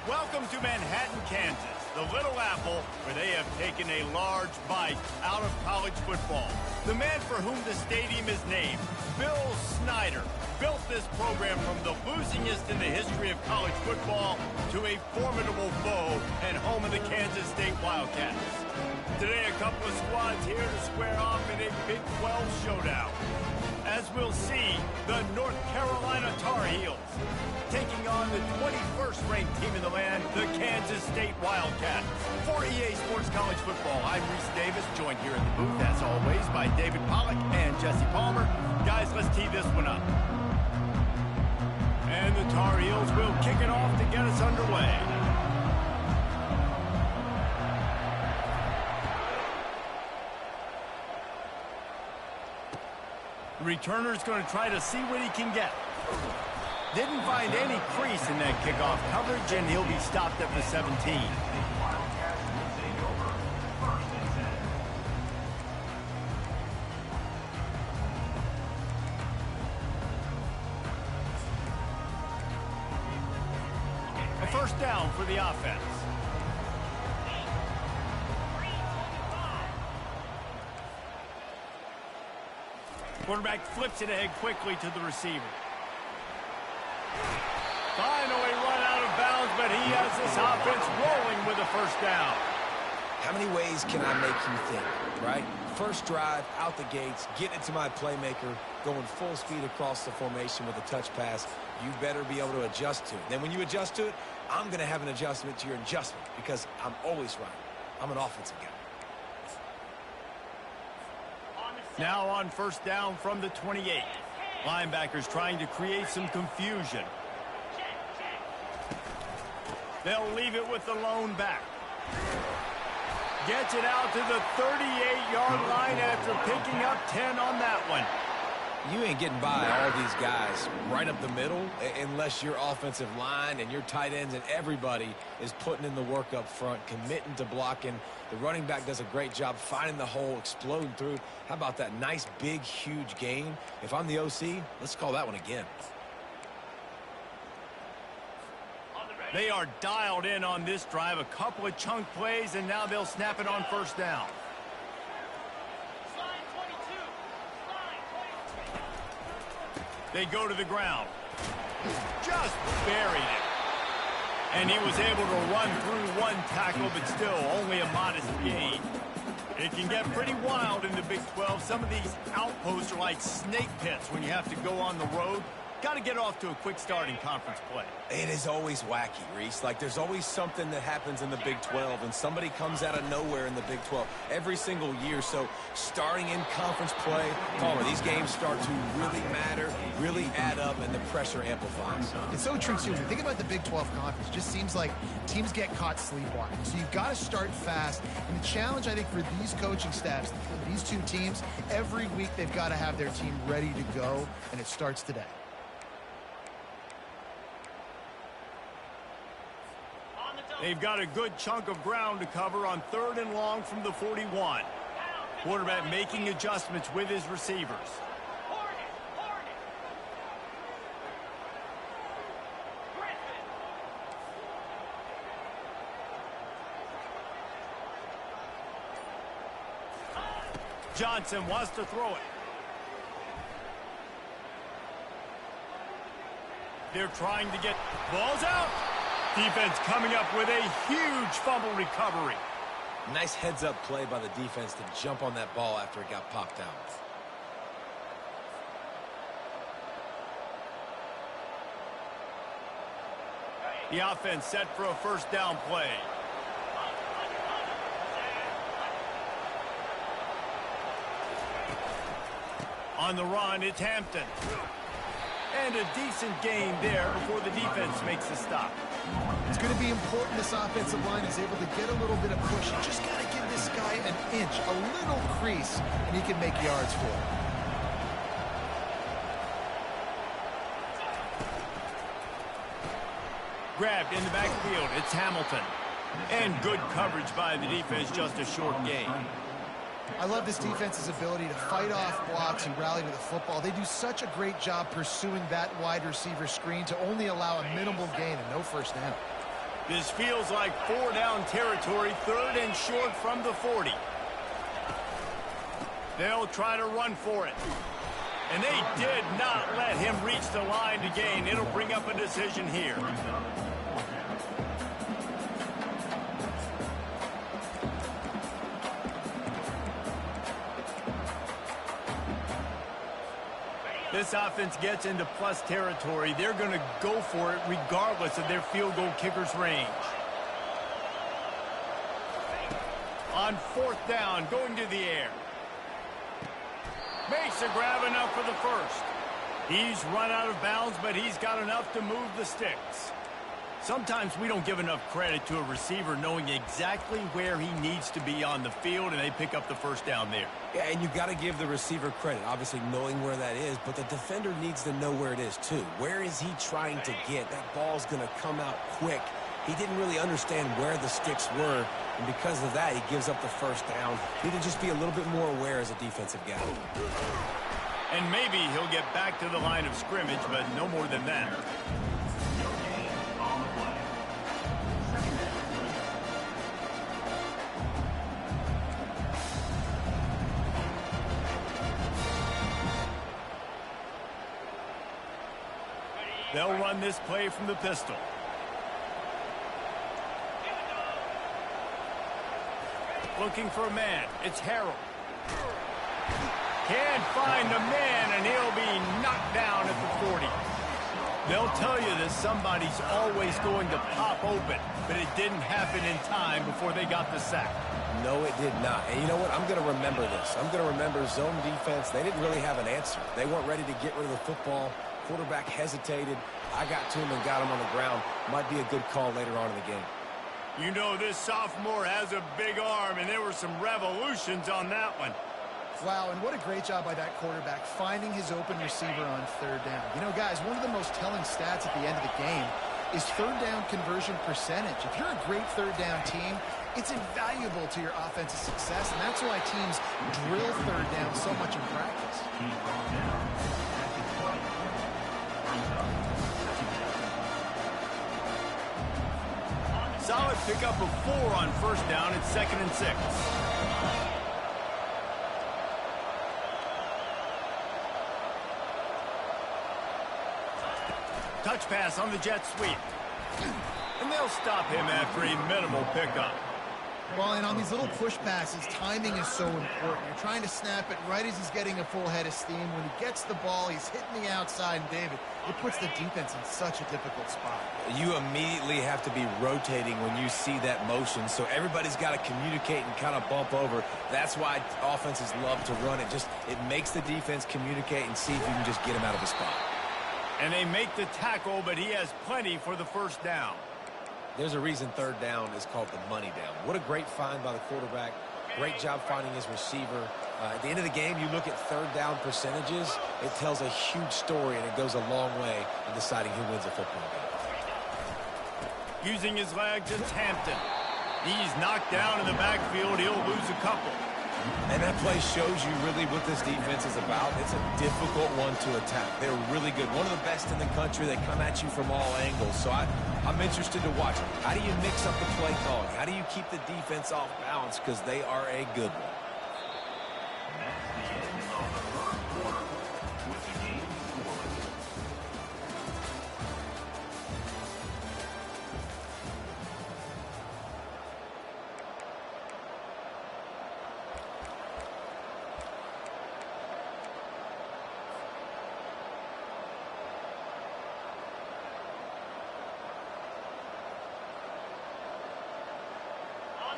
Welcome to Manhattan, Kansas, the Little Apple, where they have taken a large bite out of college football. The man for whom the stadium is named, Bill Snyder, built this program from the losingest in the history of college football to a formidable foe and home of the Kansas State Wildcats. Today, a couple of squads here to square off in a Big 12 showdown. As we'll see, the North Carolina Tar Heels taking on the 21st ranked team in the land, the Kansas State Wildcats. For EA Sports College Football, I'm Reese Davis, joined here in the booth, as always, by David Pollack and Jesse Palmer. Guys, let's tee this one up. And the Tar Heels will kick it off to get us underway. The returner's going to try to see what he can get. Didn't find any crease in that kickoff coverage, and he'll be stopped at the 17. A first down for the offense. Quarterback flips it ahead quickly to the receiver. Finally run out of bounds, but he has this offense rolling with a first down. How many ways can I make you think, right? First drive, out the gates, get it to my playmaker, going full speed across the formation with a touch pass. You better be able to adjust to it. Then when you adjust to it, I'm going to have an adjustment to your adjustment because I'm always right. I'm an offensive guy. Now on first down from the 28. Linebackers trying to create some confusion. They'll leave it with the lone back. Gets it out to the 38-yard line after picking up 10 on that one. You ain't getting by all these guys right up the middle unless your offensive line and your tight ends and everybody is putting in the work up front, committing to blocking. The running back does a great job finding the hole, exploding through. How about that nice, big, huge gain? If I'm the OC, let's call that one again. They are dialed in on this drive. A couple of chunk plays, and now they'll snap it on first down. They go to the ground. Just buried it. And he was able to run through one tackle, but still only a modest gain. It can get pretty wild in the Big 12. Some of these outposts are like snake pits when you have to go on the road. Got to get off to a quick start in conference play. It is always wacky, Reese. Like, there's always something that happens in the Big 12, and somebody comes out of nowhere in the Big 12 every single year. So, starting in conference play, Palmer, these games start to really matter, really add up, and the pressure amplifies. It's so true, too. When you think about the Big 12 conference, it just seems like teams get caught sleepwalking. So, you've got to start fast. And the challenge, I think, for these coaching staffs, these two teams, every week they've got to have their team ready to go, and it starts today. They've got a good chunk of ground to cover on 3rd and long from the 41. Quarterback making adjustments with his receivers. Johnson wants to throw it. They're trying to get balls out. Defense coming up with a huge fumble recovery. Nice heads-up play by the defense to jump on that ball after it got popped out. The offense set for a first down play. On the run, it's Hampton. And a decent gain there before the defense makes the stop. It's going to be important this offensive line is able to get a little bit of push. You just got to give this guy an inch, a little crease, and he can make yards for it. Grabbed in the backfield, it's Hamilton. And good coverage by the defense, just a short gain. I love this defense's ability to fight off blocks and rally to the football. They do such a great job pursuing that wide receiver screen to only allow a minimal gain and no first down. This feels like 4-down territory, 3rd and short from the 40. They'll try to run for it. And they did not let him reach the line to gain. It'll bring up a decision here. This offense gets into plus territory. They're going to go for it regardless of their field goal kicker's range. On 4th down, going to the air. Makes a grab enough for the first. He's run out of bounds, but he's got enough to move the sticks. Sometimes we don't give enough credit to a receiver knowing exactly where he needs to be on the field, and they pick up the first down there. Yeah, and you've got to give the receiver credit, obviously knowing where that is, but the defender needs to know where it is too. Where is he trying to get? That ball's going to come out quick. He didn't really understand where the sticks were, and because of that, he gives up the first down. Need to just be a little bit more aware as a defensive guy. And maybe he'll get back to the line of scrimmage, but no more than that. They'll run this play from the pistol. Looking for a man. It's Harold. Can't find a man, and he'll be knocked down at the 40. They'll tell you that somebody's always going to pop open, but it didn't happen in time before they got the sack. No, it did not. And you know what? I'm going to remember this. I'm going to remember zone defense. They didn't really have an answer. They weren't ready to get rid of the football. Quarterback hesitated. I got to him and got him on the ground. Might be a good call later on in the game. You know, this sophomore has a big arm, and there were some revolutions on that one. Wow, and what a great job by that quarterback finding his open receiver on 3rd down. You know, guys, one of the most telling stats at the end of the game is 3rd down conversion percentage. If you're a great 3rd down team, it's invaluable to your offensive success, and that's why teams drill 3rd down so much in practice. Solid pickup of 4 on 1st down. It's 2nd and 6. Touch pass on the jet sweep. And they'll stop him after a minimal pickup. Well, and on these little push passes, timing is so important. You're trying to snap it right as he's getting a full head of steam. When he gets the ball, he's hitting the outside, and David, it puts the defense in such a difficult spot. You immediately have to be rotating when you see that motion, so everybody's got to communicate and kind of bump over. That's why offenses love to run it. It makes the defense communicate and see if you can just get him out of the spot. And they make the tackle, but he has plenty for the first down. There's a reason 3rd down is called the money down. What a great find by the quarterback. Great job finding his receiver. At the end of the game, you look at 3rd down percentages. It tells a huge story, and it goes a long way in deciding who wins a football game. Using his legs, it's Hampton. He's knocked down in the backfield. He'll lose a couple. And that play shows you really what this defense is about. It's a difficult one to attack. They're really good. One of the best in the country. They come at you from all angles. So I'm interested to watch. How do you mix up the play calling? How do you keep the defense off balance? Because they are a good one.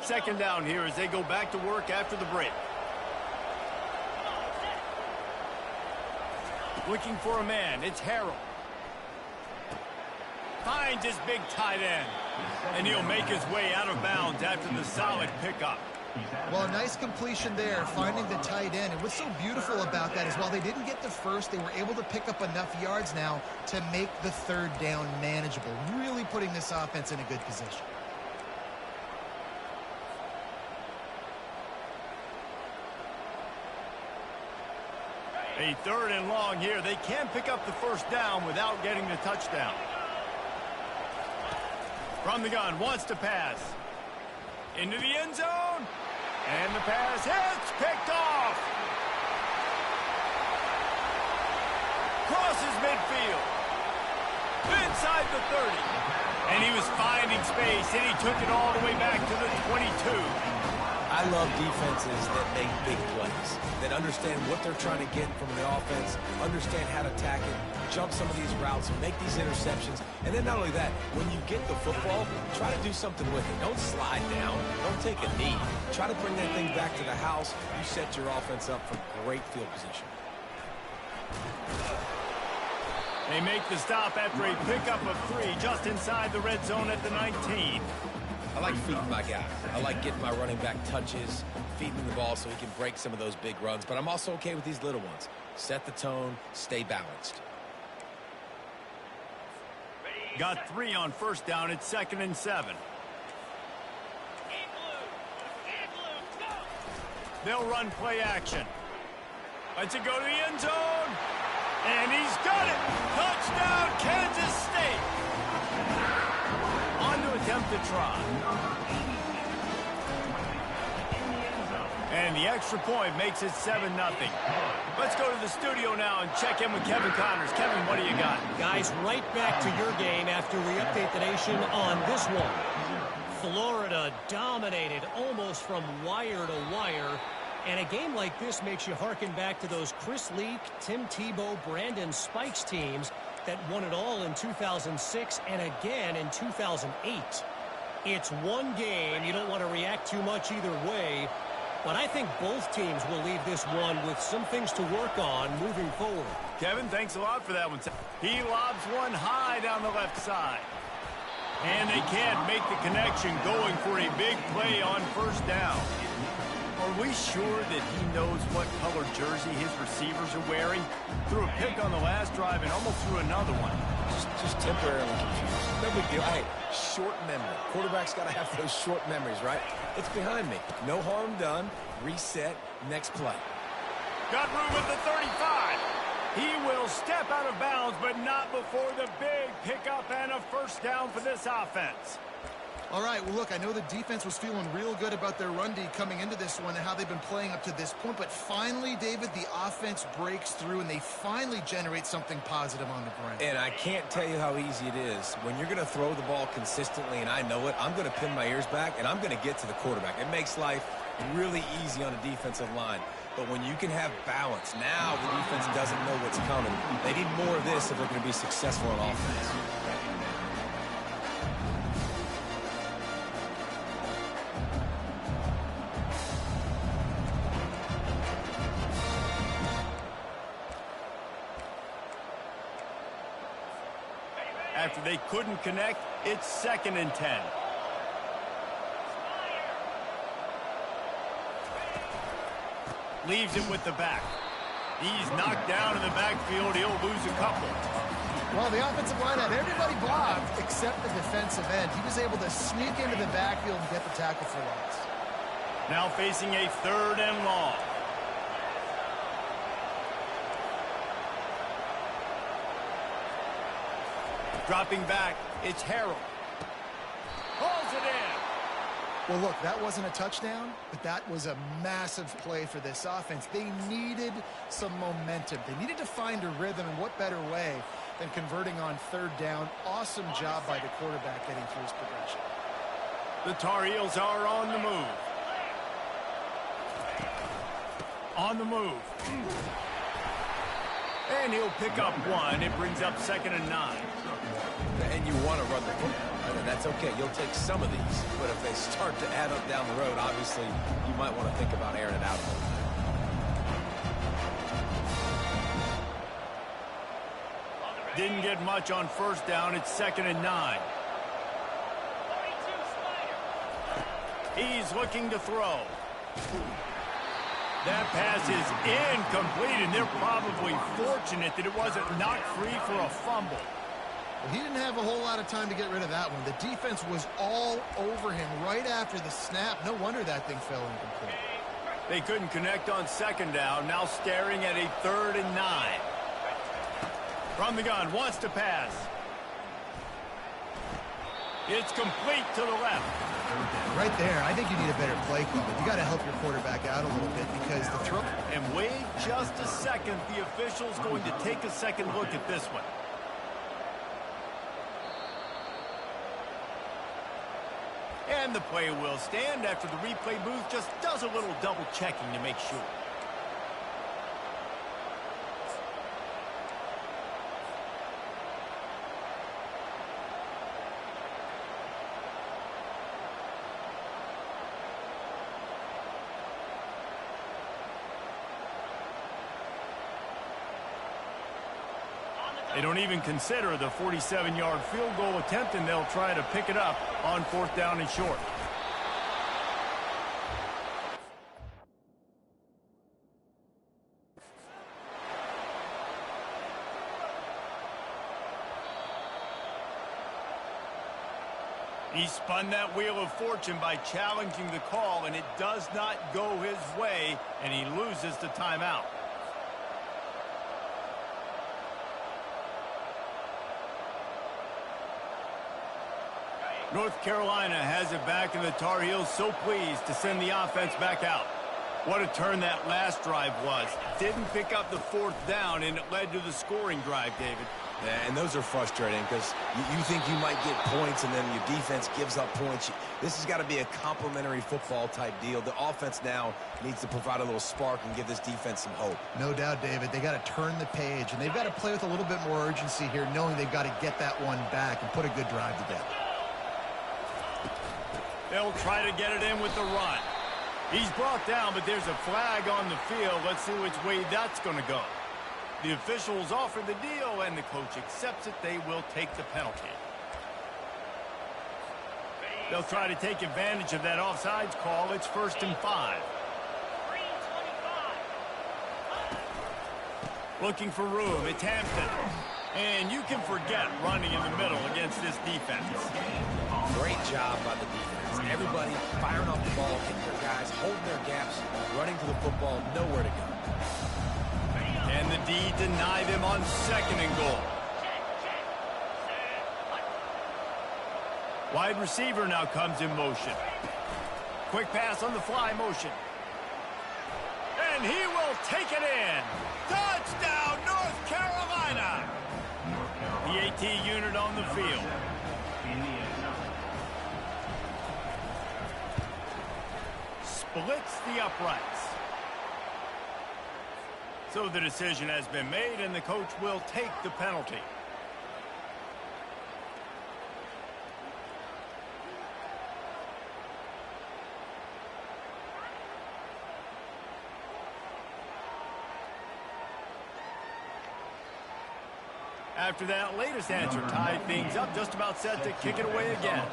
Second down here as they go back to work after the break. Looking for a man. It's Harold. Finds his big tight end. And he'll make his way out of bounds after the solid pickup. Well, a nice completion there, finding the tight end. And what's so beautiful about that is while they didn't get the first, they were able to pick up enough yards now to make the 3rd down manageable, really putting this offense in a good position. A 3rd and long here. They can pick up the first down without getting the touchdown. From the gun, wants to pass. Into the end zone. And the pass hits, picked off. Crosses midfield. Inside the 30. And he was finding space, and he took it all the way back to the 22. I love defenses that make big plays, that understand what they're trying to get from the offense, understand how to attack it, jump some of these routes, make these interceptions. And then not only that, when you get the football, try to do something with it. Don't slide down. Don't take a knee. Try to bring that thing back to the house. You set your offense up for great field position. They make the stop after a pickup of 3 just inside the red zone at the 19. I like feeding my guy. I like getting my running back touches, feeding the ball so he can break some of those big runs. But I'm also okay with these little ones. Set the tone, stay balanced. Got 3 on first down. It's 2nd and 7. They'll run play action. Lets it go to the end zone. And he's got it. Touchdown, Kansas State. On to attempt to try. And the extra point makes it 7-0. Let's go to the studio now and check in with Kevin Connors. Kevin, what do you got? Guys, right back to your game after we update the nation on this one. Florida dominated almost from wire to wire. And a game like this makes you harken back to those Chris Leak, Tim Tebow, Brandon Spikes teams that won it all in 2006 and again in 2008. It's one game. You don't want to react too much either way. But I think both teams will leave this one with some things to work on moving forward. Kevin, thanks a lot for that one. He lobs one high down the left side. And they can't make the connection, going for a big play on first down. Are we sure that he knows what color jersey his receivers are wearing? Threw a pick on the last drive and almost threw another one. Just temporarily confused. No big deal. Hey, short memory. Quarterback's got to have those short memories, right? It's behind me. No harm done. Reset. Next play. Got room at the 35. He will step out of bounds, but not before the big pickup and a first down for this offense. All right, well, look, I know the defense was feeling real good about their run D coming into this one and how they've been playing up to this point. But finally, David, the offense breaks through and they finally generate something positive on the ground. And I can't tell you how easy it is. When you're going to throw the ball consistently, and I know it, I'm going to pin my ears back, and I'm going to get to the quarterback. It makes life really easy on a defensive line. But when you can have balance, now the defense doesn't know what's coming. They need more of this if they're going to be successful on offense. After they couldn't connect, it's 2nd and 10. Leaves it with the back. He's knocked down in the backfield. He'll lose a couple. Well, the offensive line had everybody blocked except the defensive end. He was able to sneak into the backfield and get the tackle for loss. Now facing a 3rd and long. Dropping back, it's Harrell. Pulls it in. Well, look, that wasn't a touchdown, but that was a massive play for this offense. They needed some momentum. They needed to find a rhythm, and what better way than converting on 3rd down. Awesome job by the quarterback getting through his progression. The Tar Heels are on the move. On the move. And he'll pick up 1. It brings up 2nd and 9. And you want to run the football, and that's okay. You'll take some of these, but if they start to add up down the road, obviously you might want to think about airing it out a little bit. Didn't get much on first down. It's 2nd and 9. He's looking to throw. That pass is incomplete, and they're probably fortunate that it wasn't knocked free for a fumble. Well, he didn't have a whole lot of time to get rid of that one. The defense was all over him right after the snap. No wonder that thing fell incomplete. They couldn't connect on 2nd down. Now staring at a 3rd and 9. From the gun, wants to pass. It's complete to the left. Right there, I think you need a better play call. You got to help your quarterback out a little bit because the throw... And wait just a second. The official's going to take a second look at this one. And the play will stand after the replay booth just does a little double checking to make sure. They don't even consider the 47-yard field goal attempt, and they'll try to pick it up on 4th down and short. He spun that wheel of fortune by challenging the call, and it does not go his way, and he loses the timeout. North Carolina has it back, and the Tar Heels so pleased to send the offense back out. What a turn that last drive was. Didn't pick up the 4th down, and it led to the scoring drive, David. Yeah, and those are frustrating because you think you might get points, and then your defense gives up points. This has got to be a complimentary football type deal. The offense now needs to provide a little spark and give this defense some hope. No doubt, David. They got to turn the page, and they've got to play with a little bit more urgency here, knowing they've got to get that one back and put a good drive together. They'll try to get it in with the run. He's brought down, but there's a flag on the field. Let's see which way that's going to go. The officials offer the deal, and the coach accepts it. They will take the penalty. They'll try to take advantage of that offsides call. It's 1st and 5. Looking for room. It's Hampton. And you can forget running in the middle against this defense. Great job by the defense. Everybody firing off the ball, hitting their guys, holding their gaps, running to the football, nowhere to go. And the D denied him on 2nd and goal. Wide receiver now comes in motion. Quick pass on the fly motion. And he will take it in. Touchdown, North Carolina. The AT unit on the field. Splits the uprights. So the decision has been made, and the coach will take the penalty. After that latest answer tied things up, just about set to kick it away again.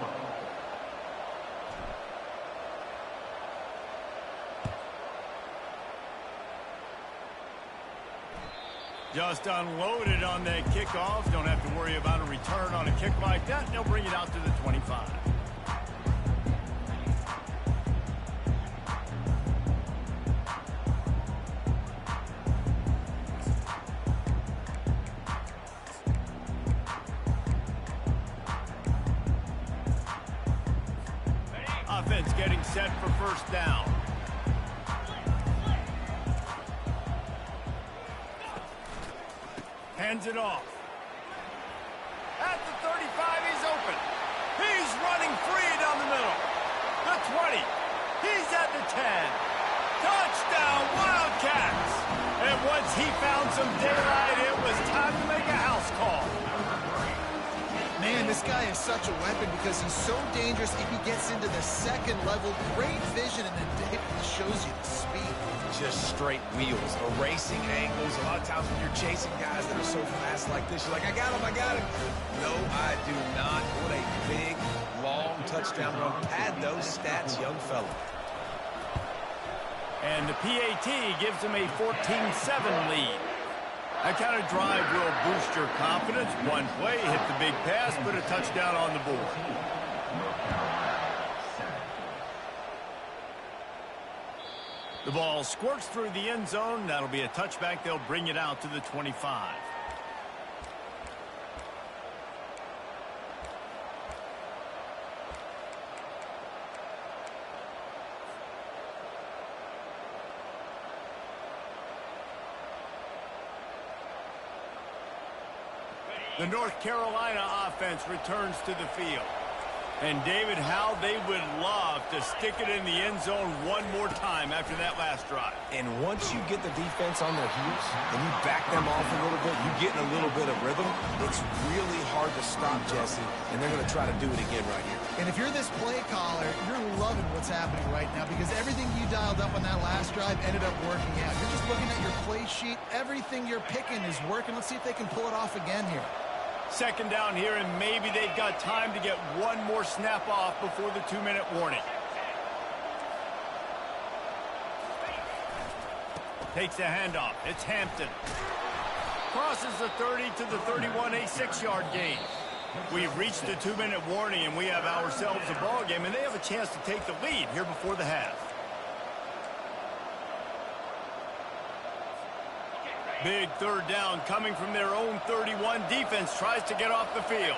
Just unloaded on that kickoff. Don't have to worry about a return on a kick like that. They'll bring it out to the 25. Offense getting set for 1st down. Hands it off. At the 35, he's open. He's running free down the middle. The 20. He's at the 10. Touchdown, Wildcats. And once he found some daylight, it was time to make a house call. Man, this guy is such a weapon because he's so dangerous if he gets into the 2nd level. Great vision, and then David shows you the speed. Just straight wheels, erasing angles. A lot of times when you're chasing guys that are so fast like this, you're like, I got him, I got him. No, I do not. What a big, long touchdown run. Pad those stats, young fella. And the PAT gives him a 14-7 lead. That kind of drive will boost your confidence. One play, hit the big pass, put a touchdown on the board. The ball squirts through the end zone. That'll be a touchback. They'll bring it out to the 25. The North Carolina offense returns to the field. And, David, how they would love to stick it in the end zone one more time after that last drive. And once you get the defense on their heels and you back them off a little bit, you get in a little bit of rhythm, it's really hard to stop, Jesse, and they're going to try to do it again right here. And if you're this play caller, you're loving what's happening right now because everything you dialed up on that last drive ended up working out. You're just looking at your play sheet. Everything you're picking is working. Let's see if they can pull it off again here. Second down here, and maybe they've got time to get one more snap off before the 2-minute warning. Takes the handoff. It's Hampton. Crosses the 30 to the 31, a 6-yard gain. We've reached the 2-minute warning, and we have ourselves a ball game, and they have a chance to take the lead here before the half. Big third down coming from their own 31. Defense tries to get off the field.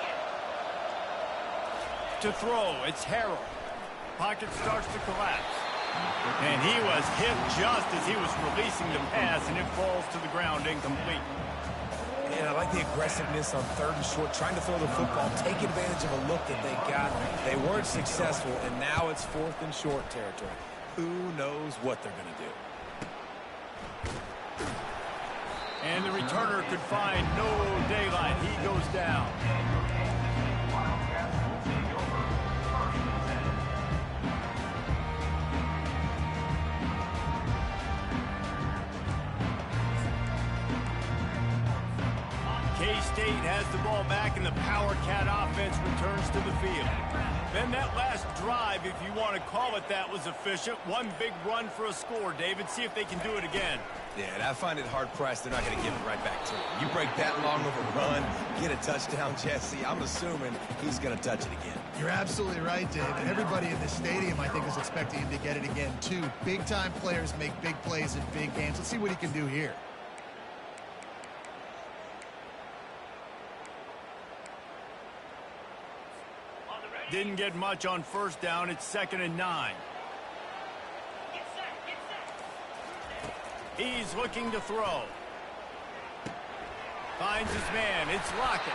To throw, it's Harrell. Pocket starts to collapse. And he was hit just as he was releasing the pass, and it falls to the ground incomplete. And I like the aggressiveness on 3rd and short, trying to throw the football, take advantage of a look that they got. They weren't successful, and now it's 4th and short territory. Who knows what they're going to do? And the returner could find no daylight. He goes down. K-State has the ball back, and the Power Cat offense returns to the field. Then that last drive, if you want to call it that, was efficient. One big run for a score, David. See if they can do it again. Yeah, and I find it hard-pressed. They're not going to give it right back to him. You break that long of a run, get a touchdown, Jesse, I'm assuming he's going to touch it again. You're absolutely right, David. Everybody in the stadium, I think, is expecting him to get it again, too. Big-time players make big plays in big games. Let's see what he can do here. Didn't get much on first down. It's 2nd and 9. He's looking to throw. Finds his man. It's Lockett.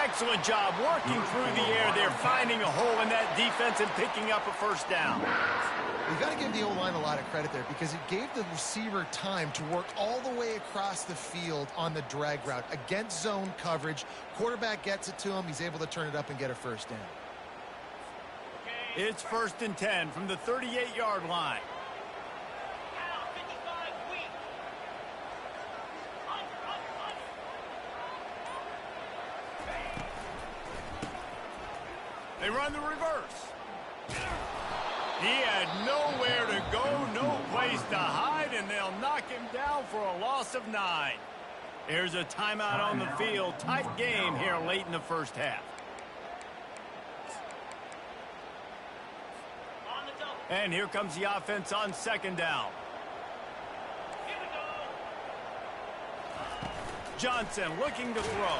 Excellent job working through the air there, finding a hole in that defense and picking up a first down. You've got to give the O-line a lot of credit there because it gave the receiver time to work all the way across the field on the drag route against zone coverage. Quarterback gets it to him. He's able to turn it up and get a first down. It's 1st and 10 from the 38-yard line. They run the reverse. He had nowhere to go, no place to hide, and they'll knock him down for a loss of 9. There's a timeout on the field. Tight game here late in the first half. And here comes the offense on 2nd down. Johnson looking to throw.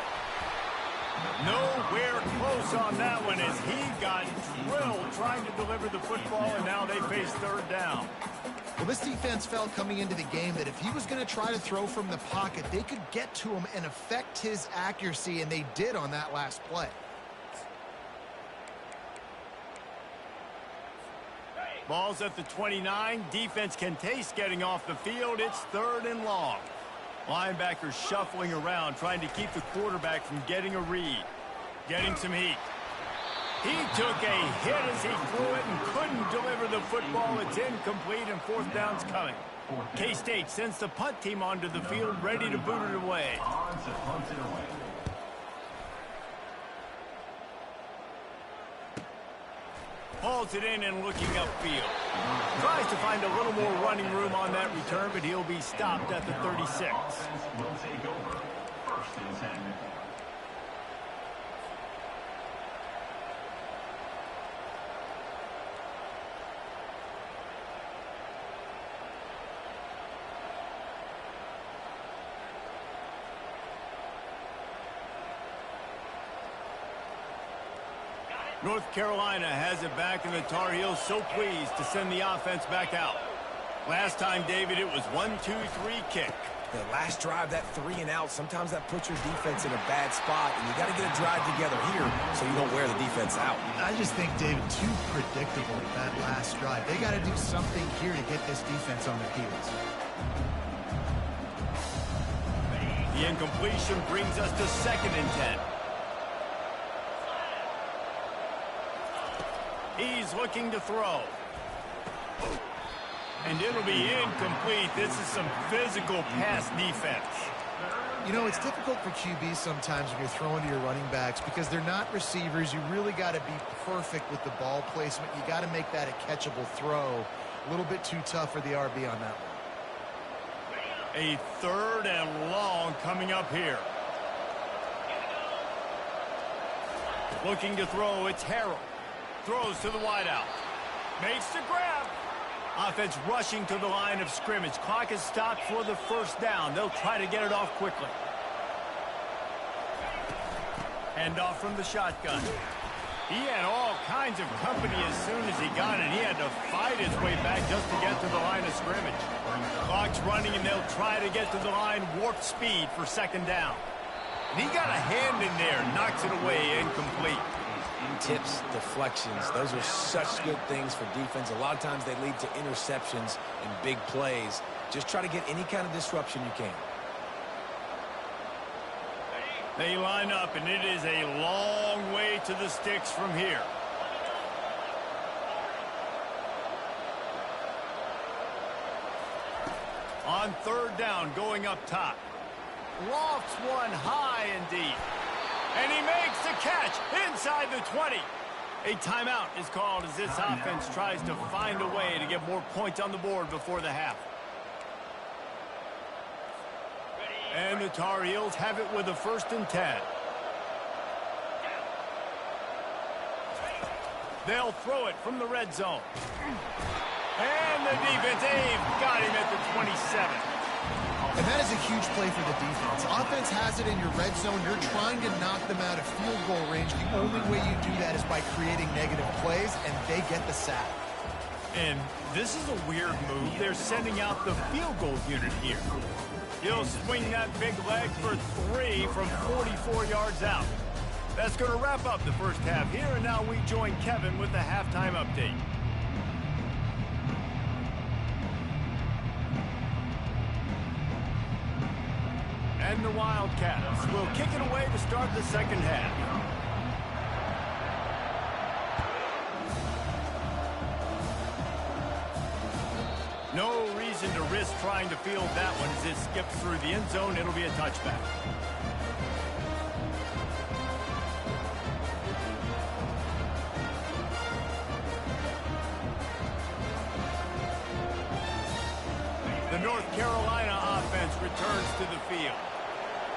Nowhere close on that one as he got drilled trying to deliver the football, and now they face 3rd down. Well, this defense felt coming into the game that if he was going to try to throw from the pocket, they could get to him and affect his accuracy, and they did on that last play. Ball's at the 29. Defense can taste getting off the field. It's 3rd and long. Linebackers shuffling around, trying to keep the quarterback from getting a read. Getting some heat. He took a hit as he threw it and couldn't deliver the football. It's incomplete, and 4th down's coming. K-State sends the punt team onto the field, ready to boot it away. Hauls it in and looking upfield. Tries to find a little more running room on that return, but he'll be stopped at the 36. Will take over 1st and 10. North Carolina has it back, and the Tar Heels so pleased to send the offense back out. Last time, David, it was 1-2-3 kick. The last drive, that 3 and out, sometimes that puts your defense in a bad spot, and you got to get a drive together here so you don't wear the defense out. I just think, David, too predictable that last drive. They got to do something here to get this defense on their heels. The incompletion brings us to 2nd and 10. He's looking to throw. And it'll be incomplete. This is some physical pass defense. You know, it's difficult for QBs sometimes when you're throwing to your running backs because they're not receivers. You really got to be perfect with the ball placement. You got to make that a catchable throw. A little bit too tough for the RB on that one. A 3rd and long coming up here. Looking to throw, it's Harrell. Throws to the wideout. Makes the grab. Offense rushing to the line of scrimmage. Clock is stopped for the 1st down. They'll try to get it off quickly. Hand off from the shotgun. He had all kinds of company as soon as he got it. He had to fight his way back just to get to the line of scrimmage. Clock's running, and they'll try to get to the line warp speed for 2nd down. And he got a hand in there, knocks it away, incomplete. Tips, deflections, those are such good things for defense. A lot of times they lead to interceptions and big plays. Just try to get any kind of disruption you can. They line up, and it is a long way to the sticks from here. On 3rd down, going up top. Lofts one high and deep. And he makes the catch inside the 20. A timeout is called as this offense tries to find a way to get more points on the board before the half. And the Tar Heels have it with a 1st and 10. They'll throw it from the red zone. And the defense, they've got him at the 27. And that is a huge play for the defense. Offense has it in your red zone. You're trying to knock them out of field goal range. The only way you do that is by creating negative plays, and they get the sack. And this is a weird move. They're sending out the field goal unit here. He'll swing that big leg for 3 from 44 yards out. That's going to wrap up the 1st half here, and now we join Kevin with the halftime update. And the Wildcats will kick it away to start the 2nd half. No reason to risk trying to field that one as it skips through the end zone. It'll be a touchback. The North Carolina offense returns to the field.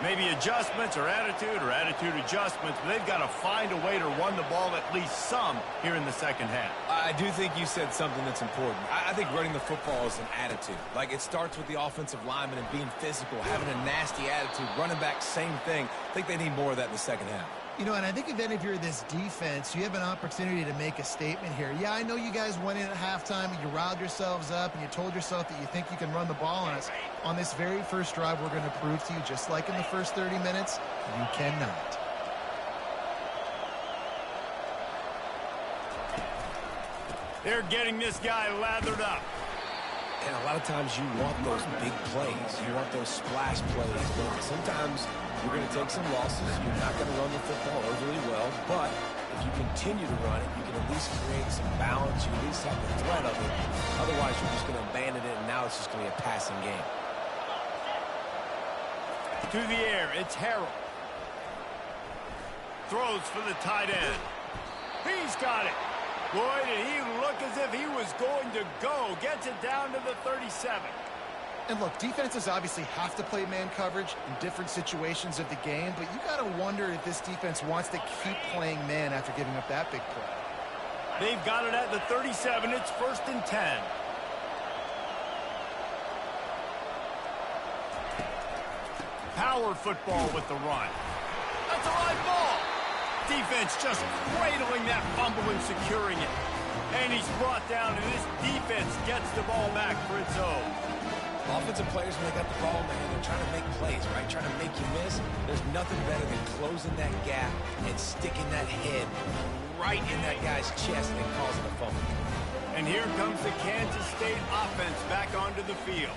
Maybe adjustments or attitude adjustments, but they've got to find a way to run the ball at least some here in the 2nd half. I do think you said something that's important. I think running the football is an attitude. Like, it starts with the offensive lineman and being physical, having a nasty attitude. Running back, same thing. I think they need more of that in the 2nd half. You know, and I think if you're this defense, you have an opportunity to make a statement here. Yeah, I know you guys went in at halftime and you riled yourselves up and you told yourself that you think you can run the ball on us. On this very 1st drive, we're going to prove to you, just like in the first 30 minutes, you cannot. They're getting this guy lathered up. And a lot of times you want those big plays. You want those splash plays. But sometimes you're going to take some losses. You're not going to run the football overly well. But if you continue to run it, you can at least create some balance. You at least have the threat of it. Otherwise, you're just going to abandon it, and now it's just going to be a passing game. To the air, it's Harrell. Throws for the tight end. He's got it. Boy, did he look as if he was going to go. Gets it down to the 37. And look, defenses obviously have to play man coverage in different situations of the game, but you got to wonder if this defense wants to keep playing man after giving up that big play. They've got it at the 37. It's 1st and 10. Power football with the run. That's a live ball. Defense just cradling that fumble and securing it. And he's brought down, and this defense gets the ball back for its own. Offensive players, when they got the ball, man, they're trying to make plays, right? Trying to make you miss. There's nothing better than closing that gap and sticking that head right in that guy's chest and causing a fumble. And here comes the Kansas State offense back onto the field.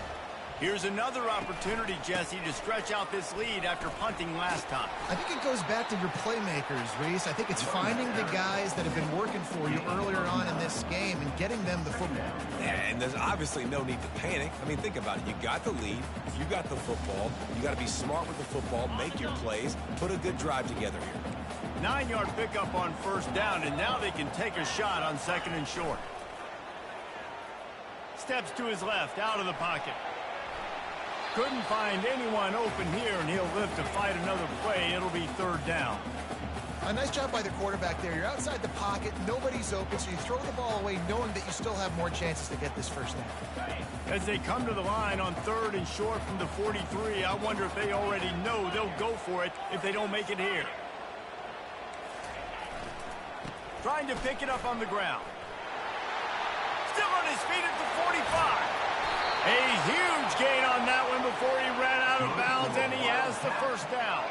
Here's another opportunity, Jesse, to stretch out this lead after punting last time. I think it goes back to your playmakers, Reese. I think it's finding the guys that have been working for you earlier on in this game and getting them the football. Yeah, and there's obviously no need to panic. I mean, think about it. You got the lead. You got the football. You got to be smart with the football, make your plays, put a good drive together here. 9-yard pickup on first down, and now they can take a shot on second and short. Steps to his left, out of the pocket. Couldn't find anyone open here, and he'll live to fight another play. It'll be third down. A nice job by the quarterback there. You're outside the pocket, nobody's open, so you throw the ball away knowing that you still have more chances to get this first down. As they come to the line on third and short from the 43, I wonder if they already know they'll go for it if they don't make it here. Trying to pick it up on the ground. Still on his feet at the 45. A huge gain on that one before he ran out of bounds, and he has the first down.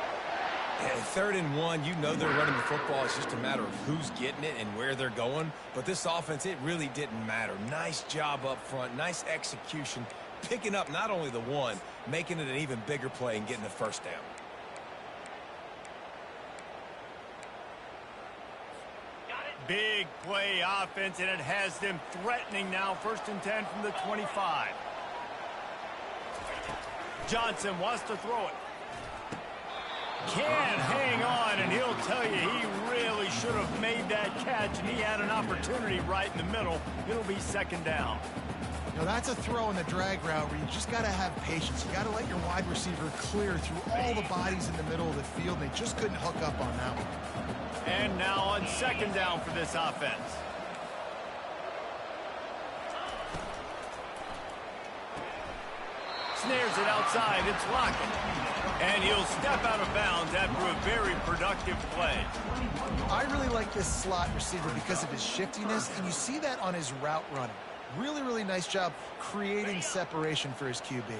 Yeah, third and 1, you know they're running the football. It's just a matter of who's getting it and where they're going. But this offense, it really didn't matter. Nice job up front, nice execution, picking up not only the one, making it an even bigger play and getting the first down. Big play offense, and it has them threatening now. First and 10 from the 25. Johnson wants to throw it. Can't hang on, and he'll tell you he really should have made that catch, and he had an opportunity right in the middle. It'll be second down. Now that's a throw in the drag route where you just got to have patience. You got to let your wide receiver clear through all the bodies in the middle of the field. They just couldn't hook up on that one. And now on second down for this offense. Snares it outside. It's Lockett. And he'll step out of bounds after a very productive play. I really like this slot receiver because of his shiftiness, and you see that on his route running. Really, really nice job creating separation for his QB.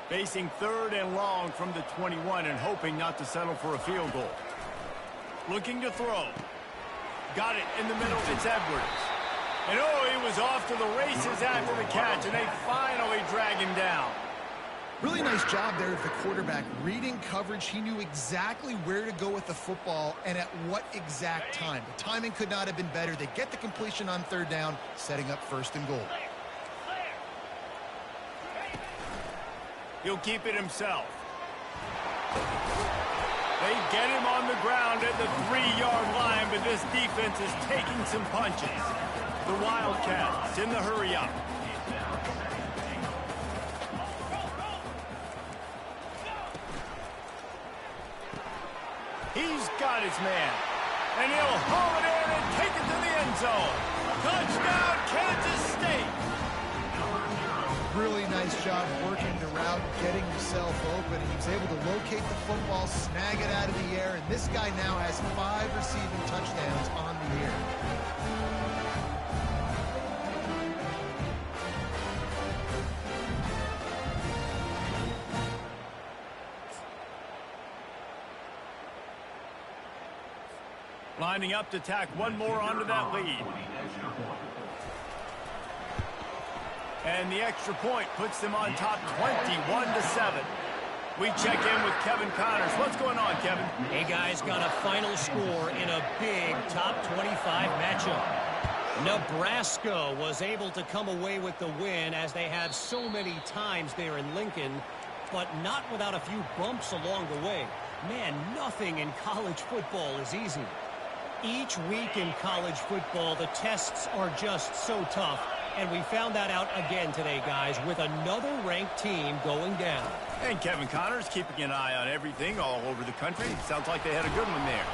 Facing third and long from the 21 and hoping not to settle for a field goal. Looking to throw. Got it in the middle. It's Edwards. And oh, he was off to the races after the catch, and they finally drag him down. Really nice job there of the quarterback. Reading coverage, he knew exactly where to go with the football and at what exact time. The timing could not have been better. They get the completion on third down, setting up first and goal. He'll keep it himself. They get him on the ground at the 3-yard line, but this defense is taking some punches. The Wildcats in the hurry-up. He's got his man. And he'll haul it in and take it to the end zone. Touchdown, Kansas State. Really nice job working the route, getting himself open. He was able to locate the football, snag it out of the air, and this guy now has 5 receiving touchdowns on the year. Lining up to tack one more onto that lead. And the extra point puts them on top 21-7. We check in with Kevin Connors. What's going on, Kevin? Hey, guys, got a final score in a big top 25 matchup. Nebraska was able to come away with the win, as they have so many times there in Lincoln, but not without a few bumps along the way. Man, nothing in college football is easy. Each week in college football, the tests are just so tough, and we found that out again today, guys, with another ranked team going down. And Kevin Connors keeping an eye on everything all over the country. Sounds like they had a good one there.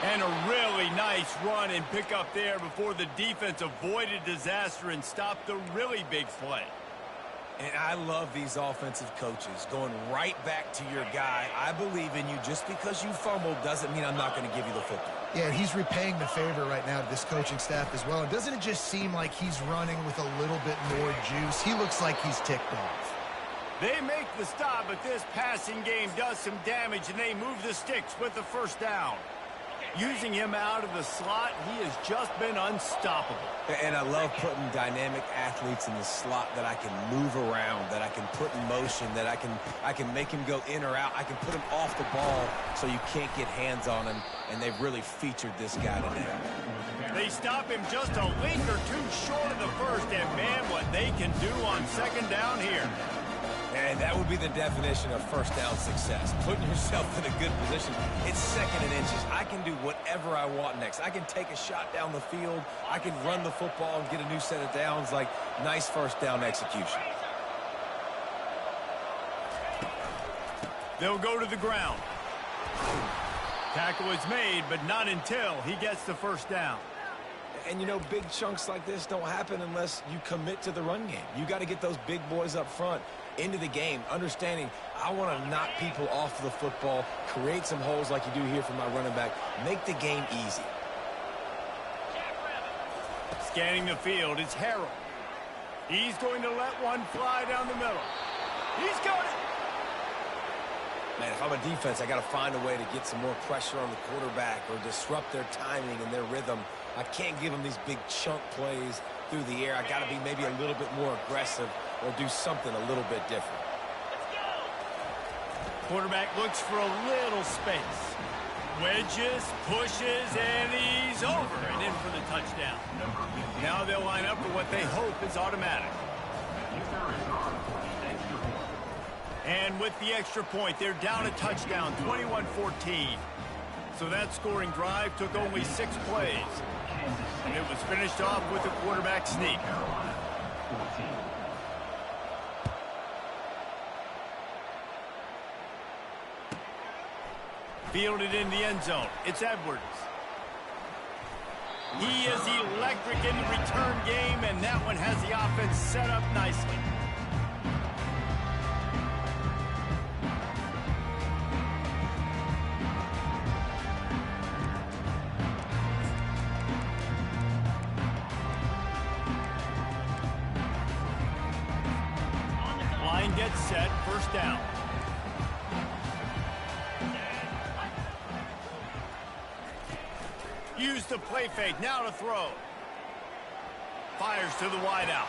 And a really nice run and pick up there before the defense avoided disaster and stopped the really big play. And I love these offensive coaches going right back to your guy. I believe in you. Just because you fumbled doesn't mean I'm not going to give you the football. Yeah, he's repaying the favor right now to this coaching staff as well. And doesn't it just seem like he's running with a little bit more juice? He looks like he's ticked off. They make the stop, but this passing game does some damage, and they move the sticks with the first down. Using him out of the slot, he has just been unstoppable. And I love putting dynamic athletes in the slot that I can move around, that I can put in motion, that I can make him go in or out. I can put him off the ball so you can't get hands on him, and they've really featured this guy today. They stop him just a link or two short of the first, and man, what they can do on second down here. And that would be the definition of first down success. Putting yourself in a good position. It's second and inches. I can do whatever I want next. I can take a shot down the field. I can run the football and get a new set of downs. Like, nice first down execution. They'll go to the ground. Tackle is made, but not until he gets the first down. And, you know, big chunks like this don't happen unless you commit to the run game. You got to get those big boys up front into the game, understanding I want to knock people off the football, create some holes like you do here for my running back, make the game easy. Scanning the field, it's Harrell. He's going to let one fly down the middle. He's got it. Man, if I'm a defense, I got to find a way to get some more pressure on the quarterback or disrupt their timing and their rhythm. I can't give them these big chunk plays through the air. I got to be maybe a little bit more aggressive or do something a little bit different. Quarterback looks for a little space. Wedges, pushes, and he's over and in for the touchdown. Now they'll line up for what they hope is automatic. And with the extra point, they're down a touchdown, 21-14. So that scoring drive took only 6 plays. And it was finished off with a quarterback sneak. Fielded in the end zone. It's Edwards. He is electric in the return game, and that one has the offense set up nicely. Line gets set, first down. Use the play fake, now to throw. Fires to the wideout.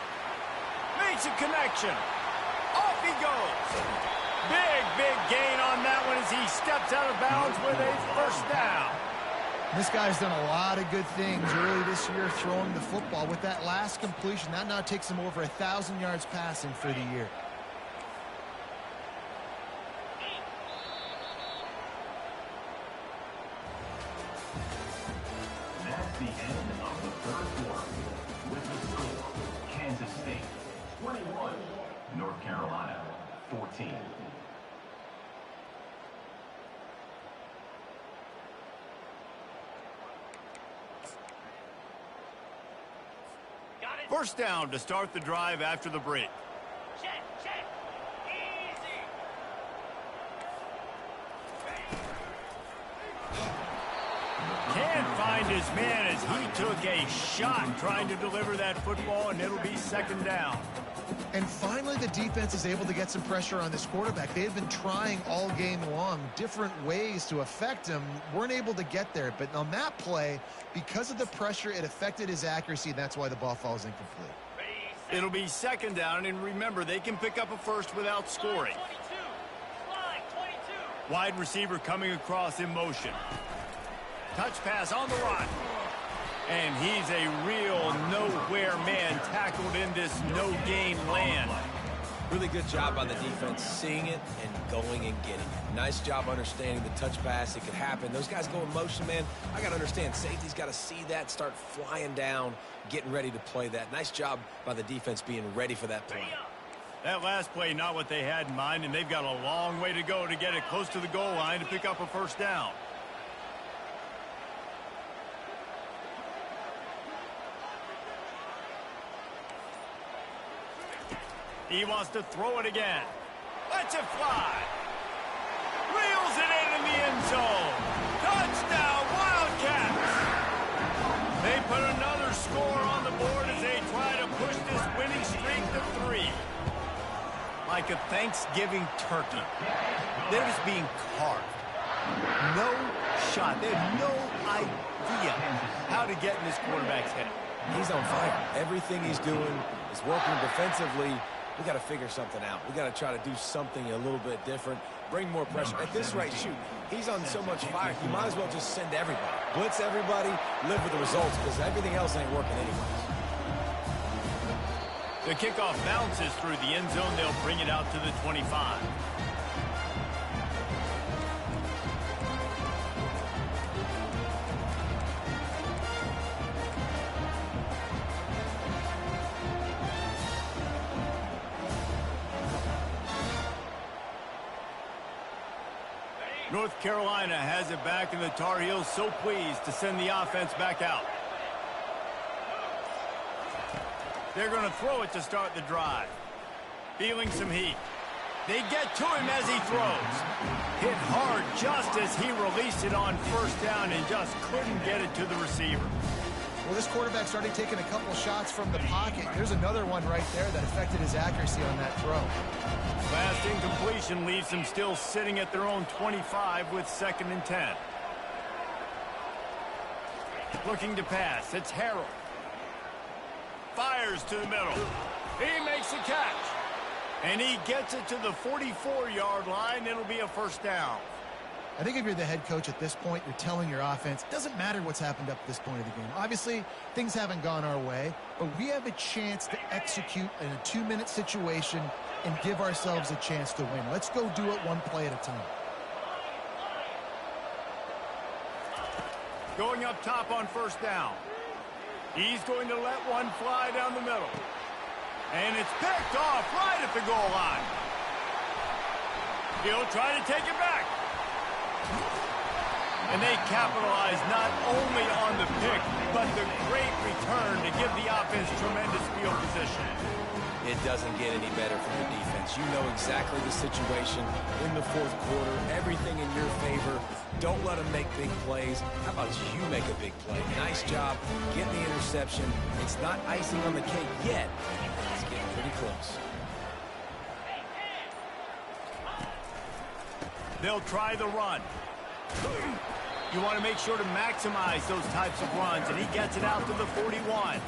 Makes a connection. Off he goes. Big gain on that one as he steps out of bounds with a first down. This guy's done a lot of good things early this year throwing the football. With that last completion, that now takes him over 1,000 yards passing for the year. That's the end of the third quarter. With the score, Kansas State 21, North Carolina 14. First down to start the drive after the break. Check. Easy. Can't find his man as he took a shot trying to deliver that football, and it'll be second down. And finally, the defense is able to get some pressure on this quarterback. They've been trying all game long different ways to affect him. Weren't able to get there. But on that play, because of the pressure, it affected his accuracy. And that's why the ball falls incomplete. It'll be second down, and remember, they can pick up a first without scoring. Wide receiver coming across in motion. Touch pass on the run. And he's a real nowhere man tackled in this no-gain land. Really good job by the defense seeing it and going and getting it. Nice job understanding the touch pass. It could happen. Those guys go in motion, man. I got to understand. Safety's got to see that, start flying down, getting ready to play that. Nice job by the defense being ready for that play. That last play, not what they had in mind, and they've got a long way to go to get it close to the goal line to pick up a first down. He wants to throw it again. Lets it fly. Reels it in the end zone. Touchdown, Wildcat. like a Thanksgiving turkey. They're just being carved. No shot. They have no idea how to get in this quarterback's head. He's on fire. Everything he's doing is working defensively. We got to figure something out. We got to try to do something a little bit different. Bring more pressure. At this rate, shoot, he's on so much fire, you might as well just send everybody. Blitz everybody, live with the results, because everything else ain't working anyways. The kickoff bounces through the end zone. They'll bring it out to the 25. North Carolina has it back, and the Tar Heels so pleased to send the offense back out. They're going to throw it to start the drive. Feeling some heat. They get to him as he throws. Hit hard just as he released it on first down and just couldn't get it to the receiver. Well, this quarterback started taking a couple shots from the pocket. There's another one right there that affected his accuracy on that throw. Last incompletion leaves them still sitting at their own 25 with 2nd and 10. Looking to pass. It's Harrell. Fires to the middle. He makes the catch. And he gets it to the 44-yard line. It'll be a first down. I think if you're the head coach at this point, you're telling your offense, it doesn't matter what's happened up to this point of the game. Obviously, things haven't gone our way, but we have a chance to execute in a 2-minute situation and give ourselves a chance to win. Let's go do it one play at a time. Going up top on first down. He's going to let one fly down the middle. And it's picked off right at the goal line. He'll try to take it back. And they capitalize not only on the pick, but the great return to give the offense tremendous field position. It doesn't get any better from the defense. You know exactly the situation in the 4th quarter. Everything in your favor. Don't let them make big plays. How about you make a big play? Nice job getting the interception. It's not icing on the cake yet. It's getting pretty close. They'll try the run. You want to make sure to maximize those types of runs, and he gets it out to the 41.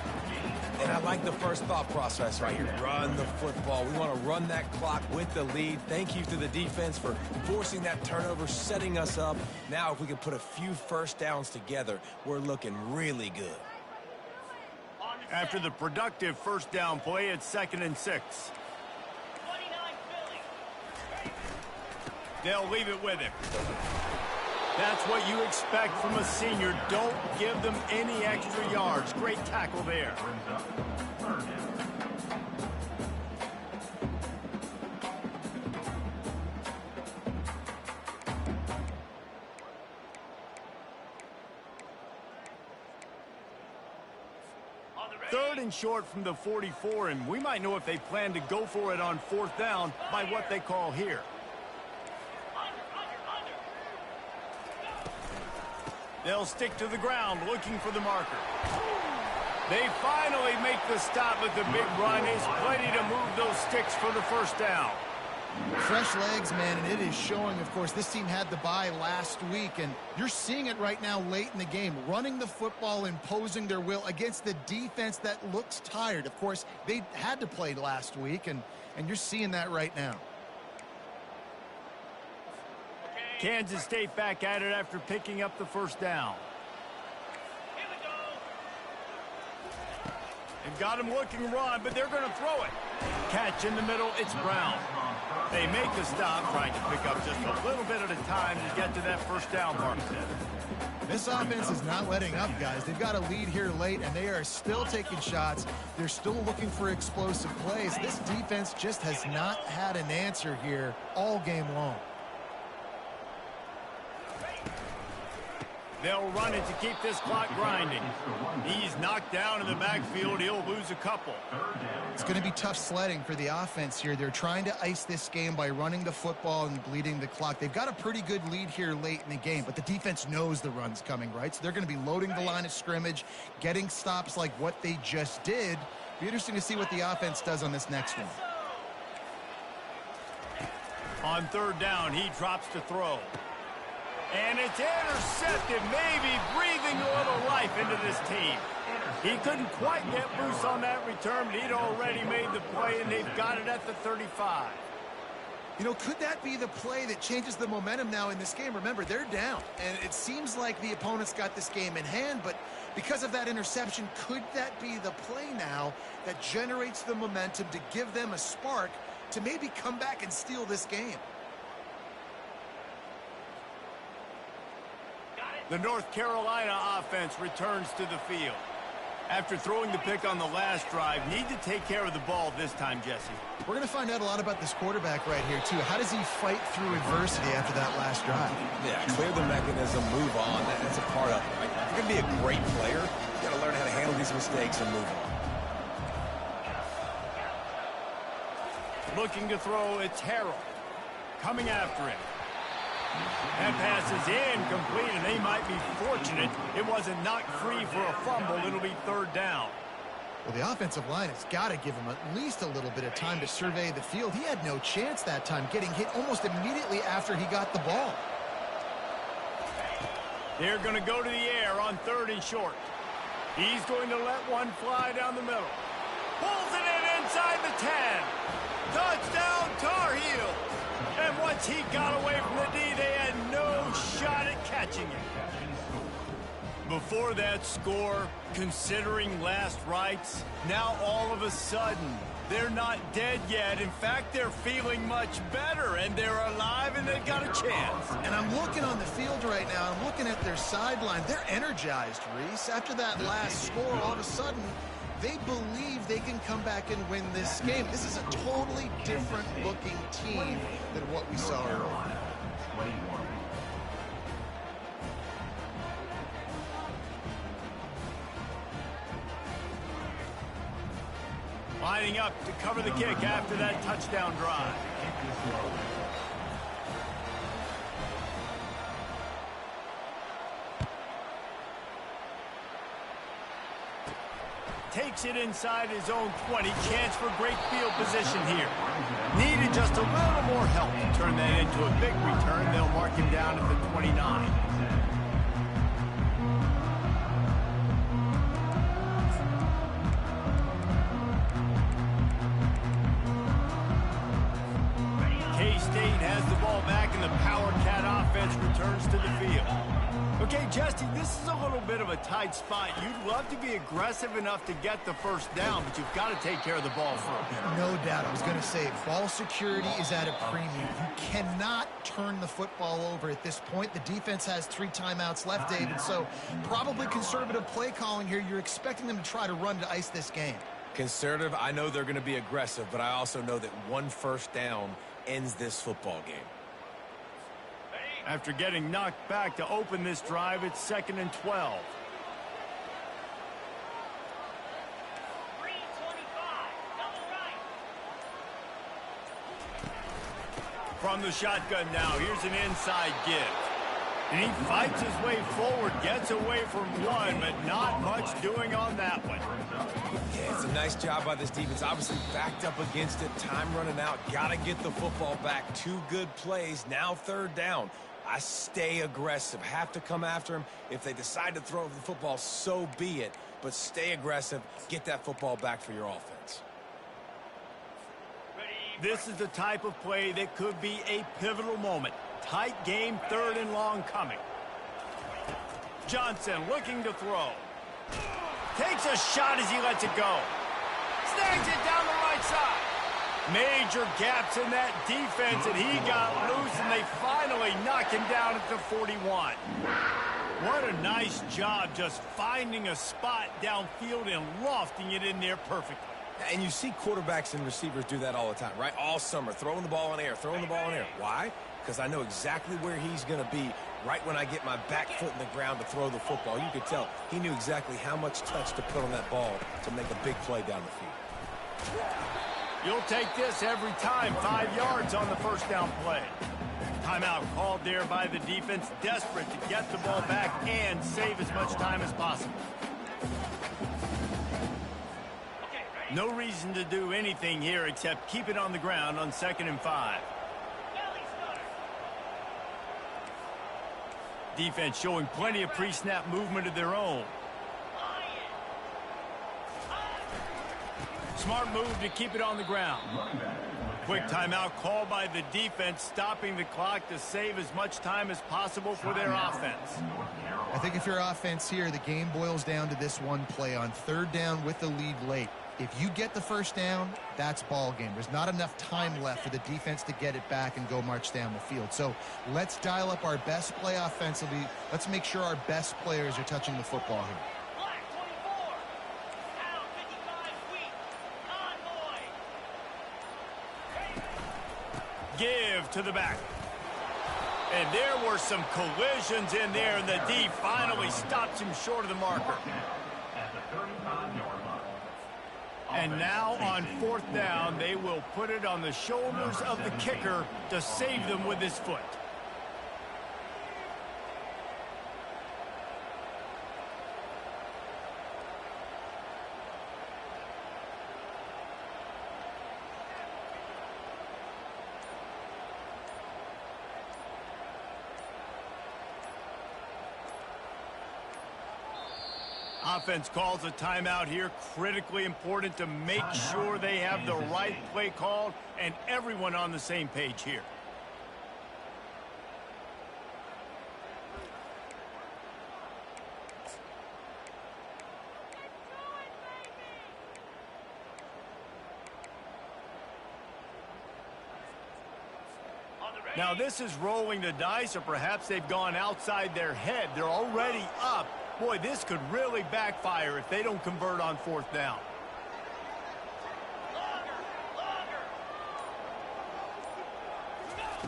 And I like the first thought process right here. Run the football. We want to run that clock with the lead. Thank you to the defense for forcing that turnover, setting us up. Now if we can put a few first downs together, we're looking really good. After the productive first down play, it's 2nd and 6. They'll leave it with him. That's what you expect from a senior. Don't give them any extra yards. Great tackle there. Third and short from the 44, and we might know if they plan to go for it on 4th down by what they call here. They'll stick to the ground looking for the marker. They finally make the stop with the big run. Is plenty to move those sticks for the first down. Fresh legs, man, and it is showing, of course, this team had the bye last week, and you're seeing it right now late in the game, running the football, imposing their will against the defense that looks tired. Of course, they had to play last week, and you're seeing that right now. Kansas State back at it after picking up the first down. They've got him looking run, but they're going to throw it. Catch in the middle, it's Brown. They make the stop, trying to pick up just a little bit at a time to get to that first down mark. This offense is not letting up, guys. They've got a lead here late, and they are still taking shots. They're still looking for explosive plays. This defense just has not had an answer here all game long. They'll run it to keep this clock grinding. He's knocked down in the backfield. He'll lose a couple. It's going to be tough sledding for the offense here. They're trying to ice this game by running the football and bleeding the clock. They've got a pretty good lead here late in the game, but the defense knows the run's coming, right? So they're going to be loading the line of scrimmage, getting stops like what they just did. Be interesting to see what the offense does on this next one. On third down, he drops to throw. And it's intercepted, maybe breathing a little life into this team. He couldn't quite get loose on that return, but he'd already made the play, and they've got it at the 35. You know, could that be the play that changes the momentum now in this game? Remember, they're down, and it seems like the opponent's got this game in hand, but because of that interception, could that be the play now that generates the momentum to give them a spark to maybe come back and steal this game? The North Carolina offense returns to the field. After throwing the pick on the last drive, need to take care of the ball this time, Jesse. We're going to find out a lot about this quarterback right here, too. How does he fight through adversity after that last drive? Yeah, clear the mechanism, move on. That's a part of it, right? If you're going to be a great player, you got to learn how to handle these mistakes and move on. Looking to throw, it's Harrell. Coming after him. That pass is incomplete, and they might be fortunate it wasn't knocked free for a fumble. It'll be third down. Well, the offensive line has got to give him at least a little bit of time to survey the field. He had no chance that time, getting hit almost immediately after he got the ball. They're going to go to the air on third and short. He's going to let one fly down the middle. Pulls it in inside the 10. Touchdown, Tar Heels. And once he got away from the D, they had no shot at catching him. Before that score, considering last rites, now all of a sudden, they're not dead yet. In fact, they're feeling much better, and they're alive, and they've got a chance. And I'm looking on the field right now. I'm looking at their sideline. They're energized, Reese. After that last score, all of a sudden, they believe they can come back and win this game. This is a totally different looking team than what we saw earlier. Lining up to cover the kick after that touchdown drive. Takes it inside his own 20. Chance for great field position here. Needed just a little more help to turn that into a big return. They'll mark him down at the 29. K-State has the ball back, and the Power Cat offense returns to the field. Okay, Justy, this is a little bit of a tight spot. You'd love to be aggressive enough to get the first down, but you've got to take care of the ball first. No doubt. I was going to say, ball security is at a premium. You cannot turn the football over at this point. The defense has 3 timeouts left, David, so probably conservative play calling here. You're expecting them to try to run to ice this game. Conservative, I know they're going to be aggressive, but I also know that one first down ends this football game. After getting knocked back to open this drive, it's 2nd and 12. 325, double right. From the shotgun now, here's an inside give. And he fights his way forward, gets away from one, but not much doing on that one. Yeah, it's a nice job by this defense. Obviously backed up against it, time running out, got to get the football back. 2 good plays, now third down. I stay aggressive, have to come after him. If they decide to throw the football, so be it. But stay aggressive, get that football back for your offense. This is the type of play that could be a pivotal moment. Tight game, 3rd and long coming. Johnson looking to throw. Takes a shot as he lets it go. Snags it down the right side. Major gaps in that defense, and he got loose, and they finally knock him down at the 41. What a nice job just finding a spot downfield and lofting it in there perfectly. And you see quarterbacks and receivers do that all the time, right? All summer, throwing the ball in the air, throwing the ball in the air. Why? Because I know exactly where he's going to be right when I get my back foot in the ground to throw the football. You could tell he knew exactly how much touch to put on that ball to make a big play down the field. You'll take this every time. 5 yards on the first down play. Timeout called there by the defense, desperate to get the ball back and save as much time as possible. No reason to do anything here except keep it on the ground on 2nd and 5. Kelly Defense showing plenty of pre-snap movement of their own. Smart move to keep it on the ground. Quick timeout called by the defense, stopping the clock to save as much time as possible for their offense. I think if you're offense here, the game boils down to this one play on 3rd down with the lead late. If you get the first down, that's ball game. There's not enough time left for the defense to get it back and go march down the field. So let's dial up our best play offensively. Let's make sure our best players are touching the football here. Give to the back. And there were some collisions in there, and the D finally stops him short of the marker. And now on 4th down, they will put it on the shoulders of the kicker to save them with his foot. Offense calls a timeout here. Critically important to make sure they have the right play called and everyone on the same page here. Now this is rolling the dice, or perhaps they've gone outside their head. They're already up. Boy, this could really backfire if they don't convert on 4th down.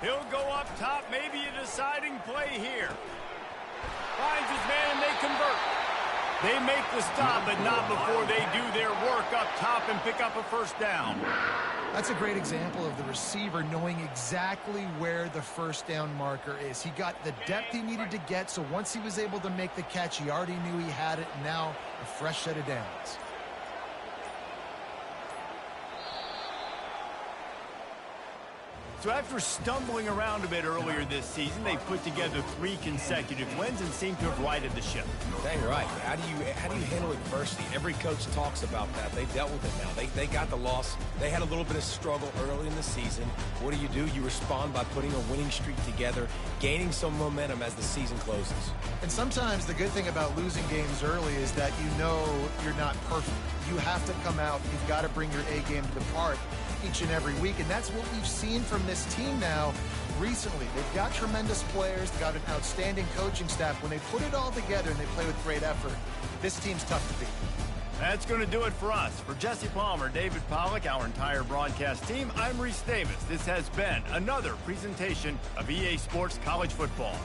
He'll go up top, maybe a deciding play here. Finds his man and they convert. They make the stop, but not before they do their work up top and pick up a first down. That's a great example of the receiver knowing exactly where the first down marker is. He got the depth he needed to get, so once he was able to make the catch, he already knew he had it, and now a fresh set of downs. So after stumbling around a bit earlier this season, they put together 3 consecutive wins and seem to have righted the ship. Dang right. How do you handle adversity? Every coach talks about that. They dealt with it now. They got the loss. They had a little bit of struggle early in the season. What do? You respond by putting a winning streak together, gaining some momentum as the season closes. And sometimes the good thing about losing games early is that you know you're not perfect. You have to come out. You've got to bring your A game to the park each and every week, and that's what we've seen from this team now recently. They've got tremendous players, they've got an outstanding coaching staff. When they put it all together and they play with great effort, this team's tough to beat. That's going to do it for us. For Jesse Palmer, David Pollack, our entire broadcast team, I'm Reese Davis. This has been another presentation of EA Sports College Football.